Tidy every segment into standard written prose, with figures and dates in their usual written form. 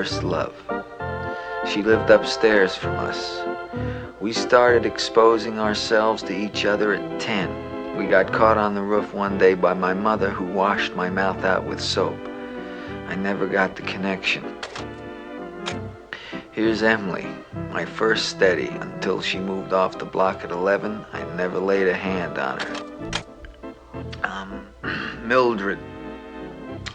first love. She lived upstairs from us. We started exposing ourselves to each other at 10. We got caught on the roof one day by my mother, who washed my mouth out with soap. I never got the connection. Here's Emily, my first steady. Until she moved off the block at 11, I never laid a hand on her. Mildred,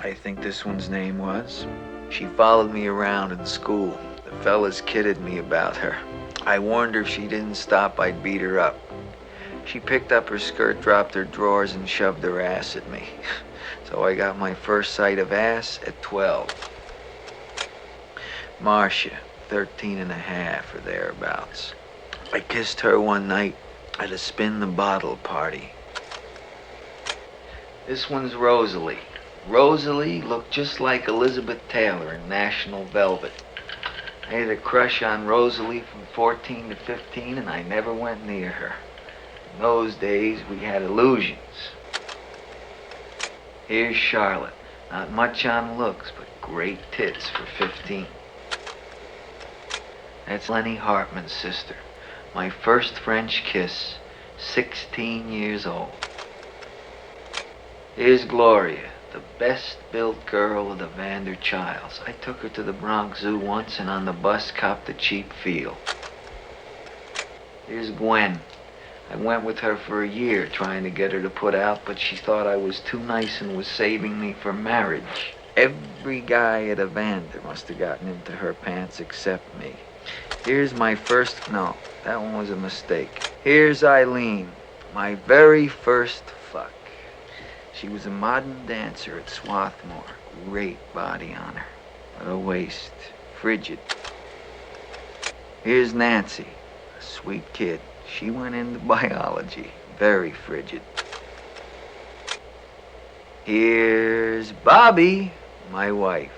I think this one's name was. She followed me around in school. The fellas kidded me about her. I warned her if she didn't stop, I'd beat her up. She picked up her skirt, dropped her drawers, and shoved her ass at me. So I got my first sight of ass at 12. Marcia, 13 and a half or thereabouts. I kissed her one night at a spin the bottle party. This one's Rosalie. Rosalie looked just like Elizabeth Taylor in National Velvet. I had a crush on Rosalie from 14 to 15, and I never went near her. In those days, we had illusions. Here's Charlotte. Not much on looks, but great tits for 15. That's Lenny Hartman's sister. My first French kiss, 16 years old. Here's Gloria, the best-built girl of the Vander Childs. I took her to the Bronx Zoo once, and on the bus copped a cheap feel. Here's Gwen. I went with her for a year trying to get her to put out, but she thought I was too nice and was saving me for marriage. Every guy at a Vander must have gotten into her pants except me. Here's my first, no, that one was a mistake. Here's Eileen, my very first fuck. She was a modern dancer at Swarthmore. Great body on her, but a waist, frigid. Here's Nancy, a sweet kid. She went into biology, very frigid. Here's Bobby, my wife,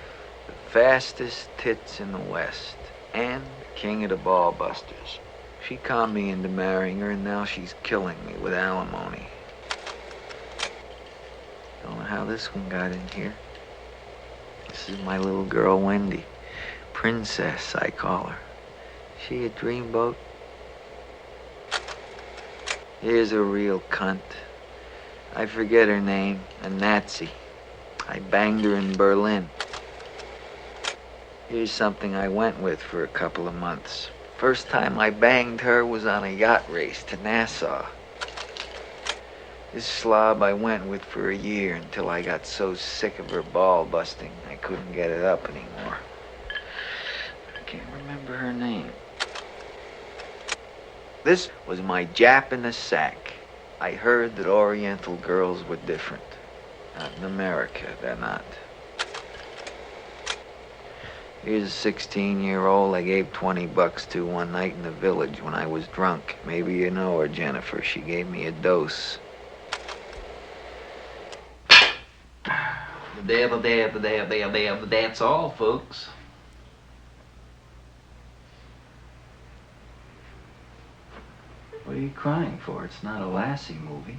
the fastest tits in the West, and king of the Ballbusters. She conned me into marrying her, and now she's killing me with alimony. Don't know how this one got in here. This is my little girl, Wendy. Princess, I call her. She a dreamboat? Here's a real cunt. I forget her name, a Nazi. I banged her in Berlin. Here's something I went with for a couple of months. First time I banged her was on a yacht race to Nassau. This slob I went with for a year until I got so sick of her ball busting I couldn't get it up anymore. I can't remember her name. This was my Jap in the sack. I heard that Oriental girls were different. Not in America, they're not. Here's a 16-year-old I gave $20 to one night in the village when I was drunk. Maybe you know her, Jennifer. She gave me a dose. That's all, folks. What are you crying for? It's not a Lassie movie.